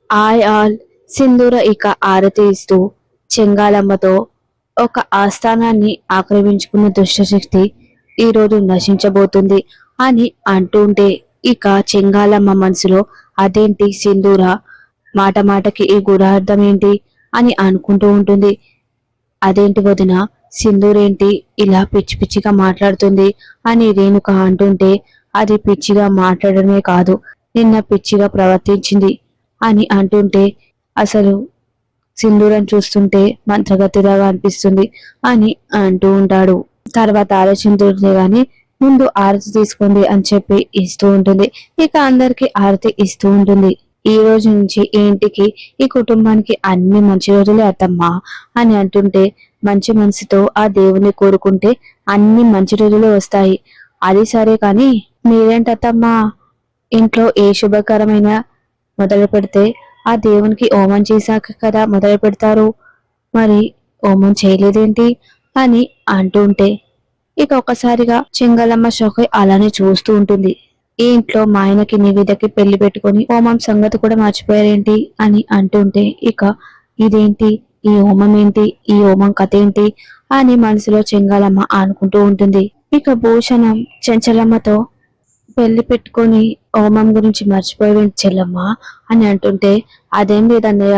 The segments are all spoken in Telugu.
ఆయ్ ఆల్ సింధూర ఇక ఆరతి ఇస్తూ చెంగాలమ్మతో ఒక ఆస్థానాన్ని ఆక్రమించుకున్న దుష్టశక్తి ఈరోజు నశించబోతుంది అని అంటుంటే ఇక చెంగాలమ్మ మనసులో అదేంటి సింధూర మాట మాటకి ఈ గూఢార్థం ఏంటి అని అనుకుంటూ ఉంటుంది. అదేంటి వదిన సింధూరేంటి ఇలా పిచ్చి పిచ్చిగా మాట్లాడుతుంది అని రేణుక అంటుంటే అది పిచ్చిగా మాట్లాడమే కాదు నిన్న పిచ్చిగా ప్రవర్తించింది అని అంటుంటే అసలు సింధూరం చూస్తుంటే మంత్రగతిలాగా అనిపిస్తుంది అని అంటూ ఉంటాడు. తర్వాత ఆలోచించుంటే గాని ముందు ఆరతి తీసుకోండి అని చెప్పి ఇస్తూ ఉంటుంది. ఇక అందరికి ఆరతి ఇస్తూ ఉంటుంది. ఈ రోజు నుంచి ఈ ఇంటికి ఈ కుటుంబానికి అన్ని మంచి రోజులే అత్తమ్మా అని అంటుంటే మంచి మనసుతో ఆ దేవుని కోరుకుంటే అన్ని మంచి రోజులు వస్తాయి. అది సరే కాని మీరేంటత్తమ్మా ఇంట్లో ఏ శుభకరమైన మొదలు పెడితే ఆ దేవునికి హోమం చేశాక కదా మొదలు పెడతారు, మరి హోమం చేయలేదేంటి అని అంటుంటే ఇక ఒక్కసారిగా చెంగలమ్మ షోకి అలానే చూస్తూ ఉంటుంది. ఈ ఇంట్లో మా ఆయనకి నివేదకి పెళ్లి పెట్టుకుని హోమం సంగతి కూడా మర్చిపోయారేంటి అని అంటుంటే ఇక ఇదేంటి ఈ హోమం ఏంటి ఈ హోమం కథ ఏంటి అని మనసులో చెంగాలమ్మ అనుకుంటూ ఉంటుంది. ఇక భూషణం చెంచలమ్మతో పెళ్లి పెట్టుకొని హోమం గురించి మర్చిపోయేంటి చెల్లమ్మ అని అంటుంటే అదేం లేదన్నయ్య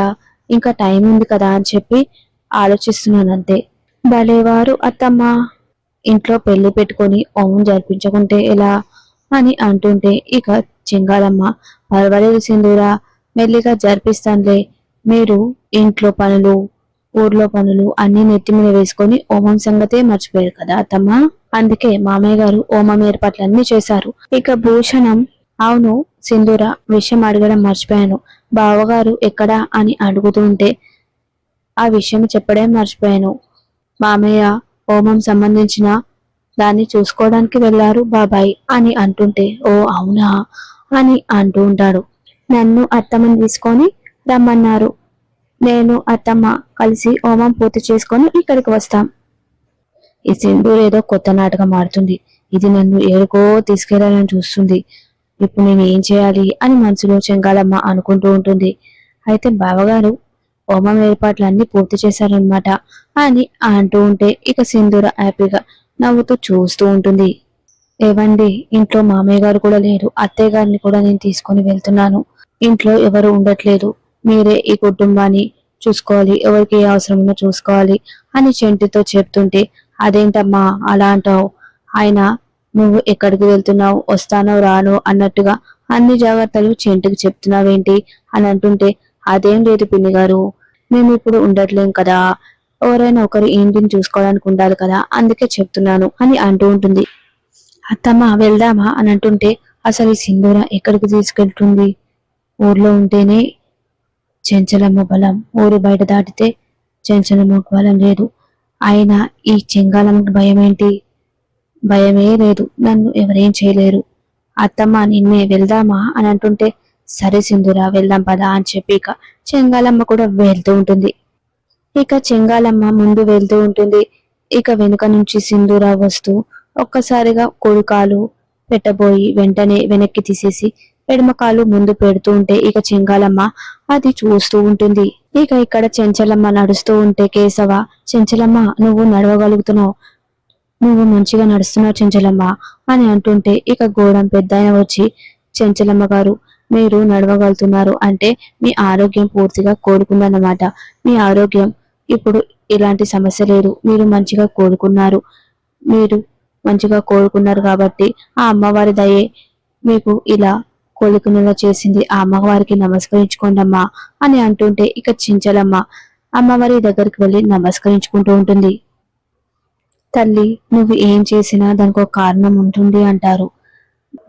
ఇంకా టైం ఉంది కదా అని చెప్పి ఆలోచిస్తున్నాను అంతే. భలేవారు అత్తమ్మ ఇంట్లో పెళ్లి పెట్టుకొని హోమం జరిపించకుంటే ఎలా అని అంటుంటే ఇక చెంగాలమ్మ పర్వాలేదు సింధూరా మెల్లిగా జరిపిస్తానులే, మీరు ఇంట్లో పనులు ఊర్లో పనులు అన్ని నెత్తి మీద వేసుకొని హోమం సంగతే మర్చిపోయారు కదా అత్తమ్మ, అందుకే మామయ్య గారు హోమం ఏర్పాట్లన్నీ చేశారు. ఇక భూషణం అవును సింధూర విషయం అడగడం మర్చిపోయాను, బావగారు ఎక్కడా అని అడుగుతుంటే ఆ విషయం చెప్పడం మర్చిపోయాను, మామయ్య హోమం సంబంధించిన దాన్ని చూసుకోవడానికి వెళ్లారు బాబాయ్ అని అంటుంటే ఓ అవునా అని అంటూ ఉంటాడు. నన్ను అత్తమ్మని తీసుకొని రమ్మన్నారు, నేను అత్తమ్మ కలిసి హోమం పూర్తి చేసుకొని ఇక్కడికి వస్తాం. ఈ సింధూర్ ఏదో కొత్త నాటకం ఆడుతుంది, ఇది నన్ను ఏడుకో తీసుకెళ్లాలని చూస్తుంది, ఇప్పుడు నేను ఏం చేయాలి అని మనసులో చెంగాలమ్మ అనుకుంటూ ఉంటుంది. అయితే బావగారు హోమం ఏర్పాట్లన్నీ పూర్తి చేశారనమాట అని అంటూ ఉంటే ఇక సింధూర హ్యాపీగా నవ్వుతూ చూస్తూ ఉంటుంది. ఏవండి ఇంట్లో మామయ్య గారు కూడా లేరు, అత్తయ్య గారిని కూడా నేను తీసుకొని వెళ్తున్నాను, ఇంట్లో ఎవరు ఉండట్లేదు, మీరే ఈ కుటుంబాన్ని చూసుకోవాలి, ఎవరికి ఏ అవసరం ఉన్నా చూసుకోవాలి అని చెంటితో చెప్తుంటే అదేంటమ్మా అలా అంటావు, ఆయన నువ్వు ఎక్కడికి వెళ్తున్నావు వస్తానో రాను అన్నట్టుగా అన్ని జాగ్రత్తలు చెంటికి చెప్తున్నావేంటి అని అంటుంటే అదేం లేదు పిన్ని గారు, మేము ఇప్పుడు ఉండట్లేం కదా, ఎవరైనా ఒకరు ఇంటిని చూసుకోవడానికి ఉండాలి కదా అందుకే చెప్తున్నాను అని అంటూ ఉంటుంది. అత్తమ్మ వెళ్దామా అని అంటుంటే అసలు ఈ సింధూర ఎక్కడికి తీసుకెళ్తుంది, ఊర్లో ఉంటేనే చెంచలమ్మ బలం, ఊరు బయట దాటితే చెంచలమ్మకు బలం లేదు, అయినా ఈ చెంగాలమ్మకి భయం ఏంటి, భయమే లేదు, నన్ను ఎవరేం చేయలేరు, అత్తమ్మ నిన్నే వెళ్దామా అని అంటుంటే సరే సింధూర వెళ్దాం పదా అని చెప్పి ఇక చెంగాలమ్మ కూడా వెళ్తూ ఉంటుంది. ఇక చెంగాలమ్మ ముందు వెళ్తూ ఉంటుంది. ఇక వెనుక నుంచి సింధూర వస్తూ ఒక్కసారిగా కుడికాలు పెట్టబోయి వెంటనే వెనక్కి తీసేసి ఎడమకాలు ముందు పెడుతూ ఉంటే ఇక చెంగాలమ్మ అది చూస్తూ ఉంటుంది. ఇక ఇక్కడ చెంచలమ్మ నడుస్తూ ఉంటే కేశవ చెంచలమ్మ నువ్వు నడవగలుగుతున్నావు, నువ్వు మంచిగా నడుస్తున్నావు చెంచలమ్మ అని అంటుంటే ఇక గోడం పెద్దాయన వచ్చి చెంచలమ్మ గారు మీరు నడవగలుగుతున్నారు అంటే మీ ఆరోగ్యం పూర్తిగా కోలుకుందన్నమాట, మీ ఆరోగ్యం ఇప్పుడు ఇలాంటి సమస్య లేదు, మీరు మంచిగా కోలుకున్నారు, మీరు మంచిగా కోలుకున్నారు కాబట్టి ఆ అమ్మవారి దయే మీకు ఇలా కోలుకునేలా చేసింది, ఆ అమ్మవారికి నమస్కరించుకోండి అమ్మా అని అంటుంటే ఇక చించలమ్మ అమ్మవారి దగ్గరికి వెళ్ళి నమస్కరించుకుంటూ ఉంటుంది. తల్లి నువ్వు ఏం చేసినా దానికి ఒక కారణం ఉంటుంది అంటారు,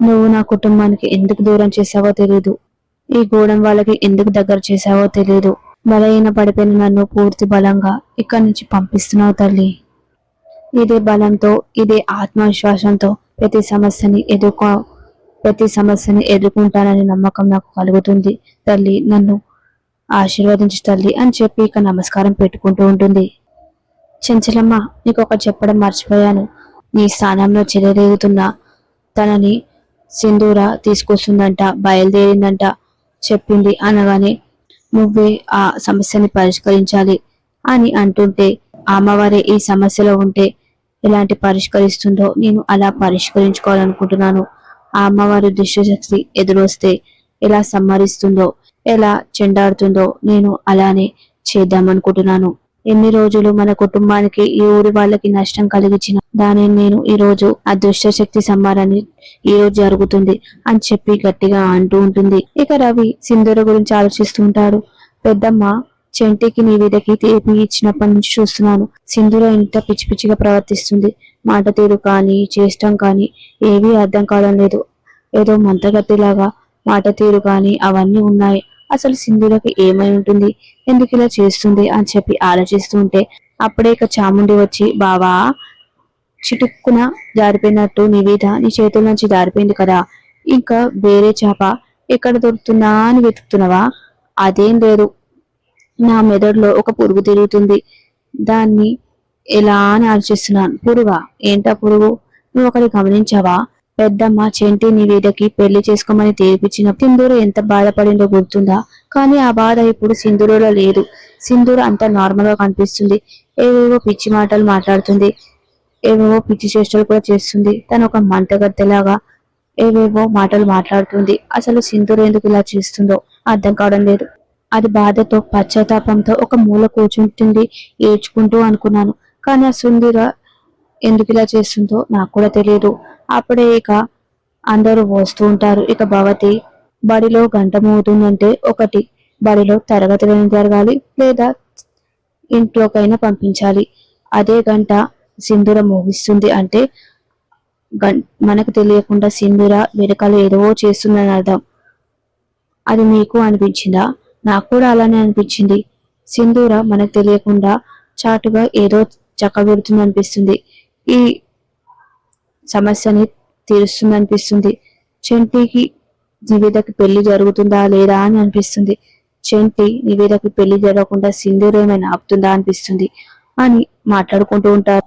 నువ్వు నా కుటుంబానికి ఎందుకు దూరం చేసావో తెలీదు, ఈ గూడెం వాళ్ళకి ఎందుకు దగ్గర చేసావో తెలీదు, బలహీన పడిపోయిన నన్ను పూర్తి బలంగా ఇక్కడి నుంచి పంపిస్తున్నావు తల్లి, ఇదే బలంతో ఇదే ఆత్మవిశ్వాసంతో ప్రతి సమస్యని ఎదుర్కొంటానని నమ్మకం నాకు కలుగుతుంది తల్లి, నన్ను ఆశీర్వదించు తల్లి అని చెప్పి ఇక నమస్కారం పెట్టుకుంటూ ఉంటుంది. చెంచలమ్మ నీకు ఒక చెప్పడం మర్చిపోయాను, నీ స్థానంలో చెలరేగుతున్న తనని సింధూర తీసుకొస్తుందంట, బయలుదేరిందంట చెప్పింది అనగానే నువ్వే ఆ సమస్యని పరిష్కరించాలి అని అంటుంటే, అమ్మవారే ఈ సమస్యలో ఉంటే ఎలాంటి పరిష్కరిస్తుందో నేను అలా పరిష్కరించుకోవాలనుకుంటున్నాను. ఆ అమ్మవారి దుష్టశక్తి ఎదురొస్తే ఎలా సంహరిస్తుందో, ఎలా చెండాడుతుందో నేను అలానే చేద్దామనుకుంటున్నాను. ఎన్ని రోజులు మన కుటుంబానికి ఈ ఊరి వాళ్ళకి నష్టం కలిగించిన దానిని నేను ఈ రోజు ఆ దుష్టశక్తి సంహారాన్ని ఈ రోజు జరుగుతుంది అని చెప్పి గట్టిగా అంటూ ఉంటుంది. ఇక రవి సింధూర గురించి ఆలోచిస్తూ ఉంటాడు. పెద్దమ్మ చెంటికి నివేదకి తీర్పు ఇచ్చినప్పటి నుంచి చూస్తున్నాను. సింధూర ఇంత పిచ్చి పిచ్చిగా ప్రవర్తిస్తుంది. మాట తీరు కానీ చేష్టం కానీ ఏవీ అర్థం కావడం లేదు. ఏదో మంత్రగతిలాగా మాట తీరు కానీ అవన్నీ ఉన్నాయి. అసలు సింధూరకి ఏమై ఉంటుంది, ఎందుకు ఇలా చేస్తుంది అని చెప్పి ఆలోచిస్తూ ఉంటే అప్పుడే ఇక చాముండి వచ్చి, బావా, చిటుక్కున జారిపోయినట్టు నివేద నీ చేతుల నుంచి జారిపోయింది కదా, ఇంకా వేరే చేప ఎక్కడ దొరుకుతుందా అని వెతుకుతున్నావా? అదేం లేదు, నా మెదడులో ఒక పురుగు తిరుగుతుంది, దాన్ని ఎలా అని ఆలోచిస్తున్నాను. పురుగా? ఏంటా పురుగు? నువ్వు ఒకటి గమనించావా? పెద్దమ్మ చెంటి నివేదకి పెళ్లి చేసుకోమని తీర్పిచ్చిన సింధూర ఎంత బాధపడిందో గుర్తుందా? కానీ ఆ బాధ ఇప్పుడు సింధూరలో లేదు. సింధూర అంత నార్మల్ గా కనిపిస్తుంది. ఏవేవో పిచ్చి మాటలు మాట్లాడుతుంది, ఏవేవో పిచ్చి చేష్టలు కూడా చేస్తుంది. తను ఒక మంటగత్తెలాగా ఏవేవో మాటలు మాట్లాడుతుంది. అసలు సింధూర ఎందుకు ఇలా చేస్తుందో అర్థం కావడం లేదు. అది బాధతో పశ్చాత్తాపంతో ఒక మూల కూర్చుంటుంది ఏడ్చుకుంటూ అనుకున్నాను. కానీ ఆ సుందర ఎందుకు ఇలా చేస్తుందో నాకు కూడా తెలియదు. అప్పుడే ఇక అందరూ వస్తూ ఉంటారు. ఇక భవతి బడిలో గంట మోగుతుందంటే ఒకటి, బడిలో తరగతులను జరగాలి లేదా ఇంట్లోకైనా పంపించాలి. అదే గంట సింధూర మోగిస్తుంది అంటే మనకు తెలియకుండా సింధూర వెనకాల ఏదో చేస్తుందని అర్థం. అది మీకు అనిపించిందా? నాకు కూడా అలానే అనిపించింది. సింధూర మనకు తెలియకుండా చాటుగా ఏదో చక్కబెడుతుంది అనిపిస్తుంది. ఈ సమస్యని తీరుస్తుంది అనిపిస్తుంది. చెంటికి నివేదకి పెళ్లి జరుగుతుందా లేదా అని అనిపిస్తుంది. చెంటి నివేదకి పెళ్లి జరగకుండా సింధూర ఏమైనా ఆపుతుందా అనిపిస్తుంది అని మాట్లాడుకుంటూ ఉంటారు.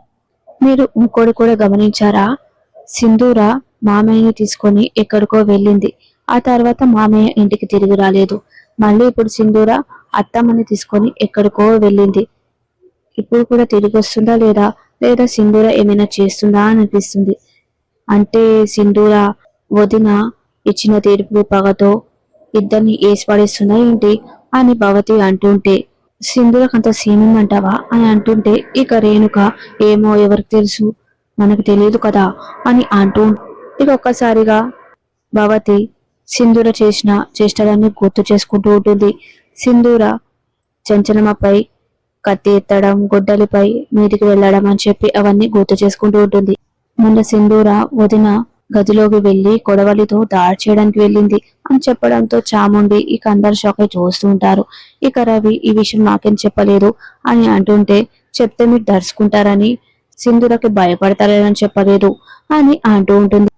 మీరు ఇంకోటి కూడా గమనించారా? సింధూర మామయ్యని తీసుకొని ఎక్కడికో వెళ్ళింది. ఆ తర్వాత మామయ్య ఇంటికి తిరిగి రాలేదు. మళ్ళీ ఇప్పుడు సింధూర అత్తమ్మని తీసుకొని ఎక్కడికో వెళ్ళింది. ఇప్పుడు కూడా తిరిగి వస్తుందా లేదా, లేదా సింధూర ఏమైనా చేస్తుందా అని అనిపిస్తుంది. అంటే సింధూర వదిన ఇచ్చిన తీర్పు పగతో ఇద్దరిని ఏసి పడేస్తుందా ఏంటి అని భవతి అంటుంటే, సింధూరకు అంత సీన్ ఉందంటావా అని అంటుంటే, ఇక రేణుక ఏమో ఎవరికి తెలుసు, మనకు తెలియదు కదా అని అంటూ ఇక ఒక్కసారిగా భవతి సింధూర చేసిన చేష్టలన్నీ గుర్తు చేసుకుంటూ ఉంటుంది. సింధూర చంచనమ్మపై కత్తి ఎత్తడం, గొడ్డలిపై మీదికి వెళ్ళడం అని చెప్పి అవన్నీ గుర్తు చేసుకుంటూ ఉంటుంది. మొన్న సింధూర వదిన గదిలోకి వెళ్లి కొడవలితో దాడి చేయడానికి వెళ్ళింది అని చెప్పడంతో చాముండి ఇక అందరు షాక్ అయి చూస్తూ ఉంటారు. ఇక రవి ఈ విషయం నాకేం చెప్పలేదు అని అంటుంటే, చెప్తే మీరు దర్శకుంటారని, సింధూరకి భయపడతారని చెప్పలేదు అని అంటూ ఉంటుంది.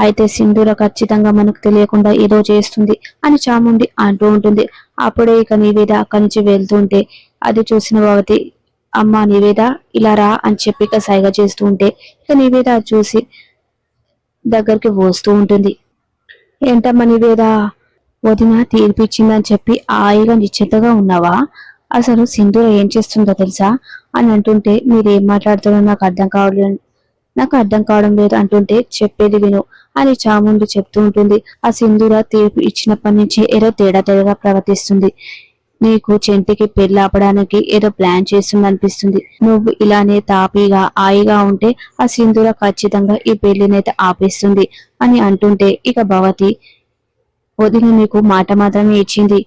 అయితే సింధూర ఖచ్చితంగా మనకు తెలియకుండా ఏదో చేస్తుంది అని చాముండి అంటూ ఉంటుంది. అప్పుడే ఇక నివేద అక్కడి నుంచి వెళ్తుంటే అది చూసిన భవతి, అమ్మ నివేద ఇలా రా అని చెప్పి ఇక సైగ చేస్తూ ఉంటే ఇక నివేద చూసి దగ్గరికి వస్తూ ఉంటుంది. ఏంటమ్మా నివేద, వదిన తీర్పిచ్చిందని చెప్పి హాయిగా నిశ్చింతగా ఉన్నావా? అసలు సింధూర ఏం చేస్తుందో తెలుసా అని అంటుంటే, మీరేం మాట్లాడుతున్నారో నాకు అర్థం కావడం లేదు అంటుంటే, చెప్పేది విను అని చాముండి చెప్తూ ఉంటుంది. ఆ సింధూర తీర్పు ఇచ్చినప్పటి నుంచి ఏదో తేడాగా ప్రవర్తిస్తుంది. నీకు చెంటికి పెళ్లి ఆపడానికి ఏదో ప్లాన్ చేస్తుంది అనిపిస్తుంది. నువ్వు ఇలానే తాపీగా హాయిగా ఉంటే ఆ సింధూర ఖచ్చితంగా ఈ పెళ్లినైతే ఆపేస్తుంది అని అంటుంటే, ఇక భవతి, వదిన నీకు మాట మాత్రమే ఇచ్చింది,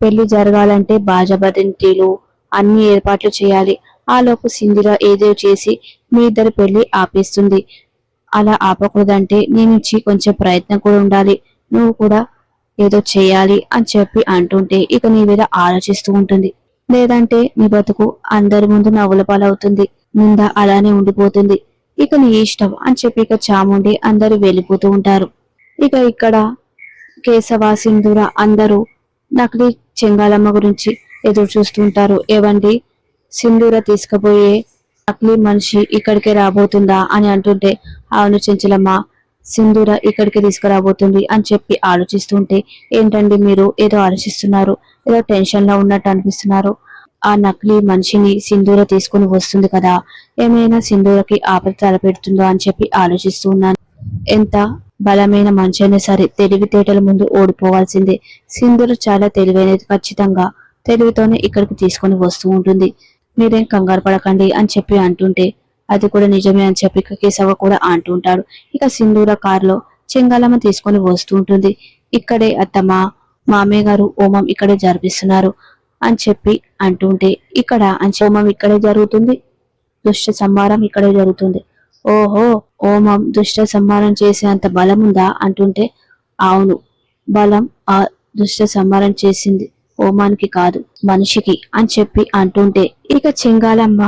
పెళ్లి జరగాలంటే బాజాబదింటీలు అన్ని ఏర్పాట్లు చేయాలి. ఆలోపు సింధూర ఏదో చేసి మీ ఇద్దరి పెళ్లి ఆపేస్తుంది. అలా ఆపకూడదంటే నీ నుంచి కొంచెం ప్రయత్నం కూడా ఉండాలి, నువ్వు కూడా ఏదో చేయాలి అని చెప్పి అంటుంటే ఇక నీ మీద ఆలోచిస్తూ ఉంటుంది. లేదంటే నీ బతుకు అందరి ముందు నవ్వుల పాలవుతుంది, నింద అలానే ఉండిపోతుంది. ఇక నీ ఇష్టం అని చెప్పి ఇక చాముండి అందరూ వెళ్ళిపోతూ ఉంటారు. ఇక ఇక్కడ కేశవ సింధూర అందరూ నకిలీ చెంగాలమ్మ గురించి ఎదురు చూస్తుంటారు. ఏవండి, సింధూర తీసుకుపోయే నకిలీ మనిషి ఇక్కడికే రాబోతుందా అని అంటుంటే, అవును చెంచలమ్మ, సింధూర ఇక్కడికి తీసుకురాబోతుంది అని చెప్పి ఆలోచిస్తుంటే, ఏంటండి మీరు ఏదో ఆలోచిస్తున్నారు, ఏదో టెన్షన్ లో ఉన్నట్టు అనిపిస్తున్నారు. ఆ నకిలీ మనిషిని సింధూర తీసుకుని వస్తుంది కదా, ఏమైనా సింధూరకి ఆపద తలపెడుతుందో అని చెప్పి ఆలోచిస్తూ ఉన్నాను. ఎంత బలమైన మనిషి అయినా సరే తెలివితేటల ముందు ఓడిపోవాల్సిందే. సింధూర చాలా తెలివైనది, ఖచ్చితంగా తెలివితోనే ఇక్కడికి తీసుకొని వస్తూ ఉంటుంది. మీరేం కంగారు పడకండి అని చెప్పి అంటుంటే, అది కూడా నిజమే అని చెప్పి ఇక కేశవ కూడా అంటూ ఉంటాడు. ఇక సింధూర కారులో చెంగాలమ్మ తీసుకొని వస్తూ ఉంటుంది. ఇక్కడే అత్తమ్మ, మామయ్య గారు హోమం ఇక్కడే జరిపిస్తున్నారు అని చెప్పి అంటుంటే, ఇక్కడ హోమం ఇక్కడే జరుగుతుంది, దుష్ట సంహారం ఇక్కడే జరుగుతుంది. ఓహో, హోమం దుష్ట సంహారం చేసేంత బలం ఉందా అంటుంటే, అవును, బలం ఆ దుష్ట సంహారం చేసింది హోమానికి కాదు, మనిషికి అని చెప్పి అంటుంటే, ఇక చెంగాలమ్మ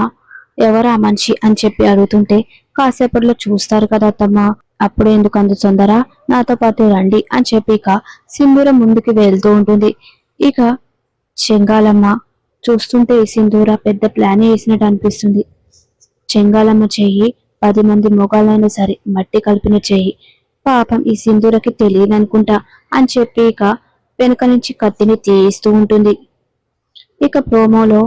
ఎవరా మనిషి అని చెప్పి అడుగుతుంటే, కాసేపట్లో చూస్తారు కదా అత్తమ్మ, అప్పుడు ఎందుకు అందు తొందర, నాతో పాటు రండి అని చెప్పి ఇక సింధూరం ముందుకు వెళ్తూ ఉంటుంది. ఇక చెంగాలమ్మ చూస్తుంటే సింధూర పెద్ద ప్లాన్ వేసినట్టు అనిపిస్తుంది. చెంగాలమ్మ చెయ్యి 10 మంది మొగాళ్ళైనా సరే మట్టి కలిపిన చెయ్యి, పాపం ఈ సింధూరకి తెలియదనుకుంటా అని చెప్పి ఇక వెనుక నుంచి కత్తిని తీస్తూ ఉంటుంది. ఇక ప్రోమోలో